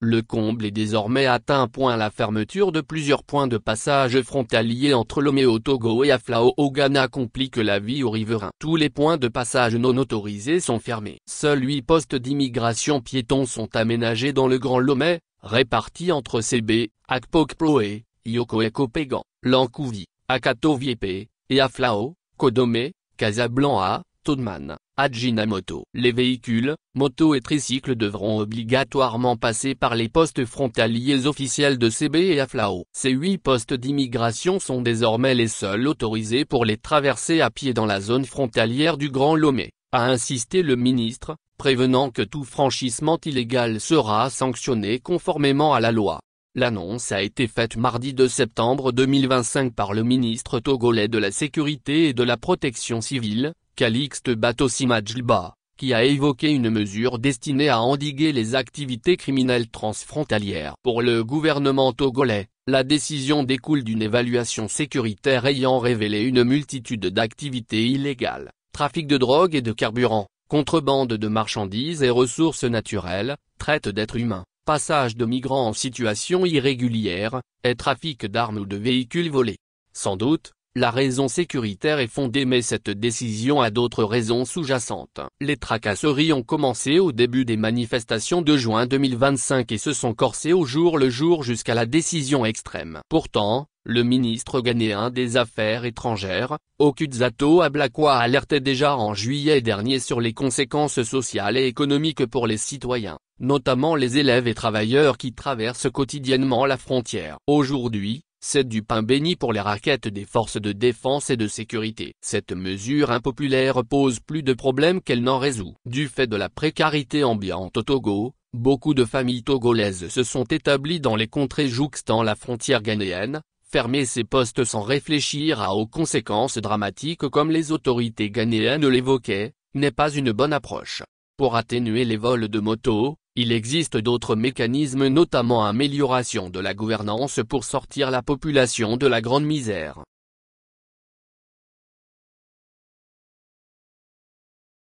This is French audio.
le comble est désormais atteint. La fermeture de plusieurs points de passage frontaliers entre Lomé au Togo et Aflao au Ghana complique la vie aux riverains. Tous les points de passage non autorisés sont fermés. Seuls 8 postes d'immigration piétons sont aménagés dans le Grand Lomé, répartis entre Sébé, Akpokproé, Yoko et Kopégan, Lankouvi, Akato-Viépé, et Aflao, Kodome, Casablanca, Todman, Adjinamoto. Les véhicules, motos et tricycles devront obligatoirement passer par les postes frontaliers officiels de Sébé et Aflao. Ces 8 postes d'immigration sont désormais les seuls autorisés pour les traverser à pied dans la zone frontalière du Grand Lomé, a insisté le ministre, prévenant que tout franchissement illégal sera sanctionné conformément à la loi. L'annonce a été faite mardi 2 septembre 2025 par le ministre togolais de la Sécurité et de la Protection civile, Calixte Batosima-Djilba, qui a évoqué une mesure destinée à endiguer les activités criminelles transfrontalières. Pour le gouvernement togolais, la décision découle d'une évaluation sécuritaire ayant révélé une multitude d'activités illégales, trafic de drogue et de carburant, contrebande de marchandises et ressources naturelles, traite d'êtres humains, passage de migrants en situation irrégulière, et trafic d'armes ou de véhicules volés. Sans doute, la raison sécuritaire est fondée, mais cette décision a d'autres raisons sous-jacentes. Les tracasseries ont commencé au début des manifestations de juin 2025 et se sont corsées au jour le jour jusqu'à la décision extrême. Pourtant, le ministre ghanéen des Affaires étrangères, Okudzato Ablakwa, alertait déjà en juillet dernier sur les conséquences sociales et économiques pour les citoyens, notamment les élèves et travailleurs qui traversent quotidiennement la frontière. Aujourd'hui, c'est du pain béni pour les raquettes des forces de défense et de sécurité. Cette mesure impopulaire pose plus de problèmes qu'elle n'en résout. Du fait de la précarité ambiante au Togo, beaucoup de familles togolaises se sont établies dans les contrées jouxtant la frontière ghanéenne. Fermer ces postes sans réfléchir aux conséquences dramatiques comme les autorités ghanéennes l'évoquaient, n'est pas une bonne approche. Pour atténuer les vols de motos, il existe d'autres mécanismes, notamment amélioration de la gouvernance pour sortir la population de la grande misère.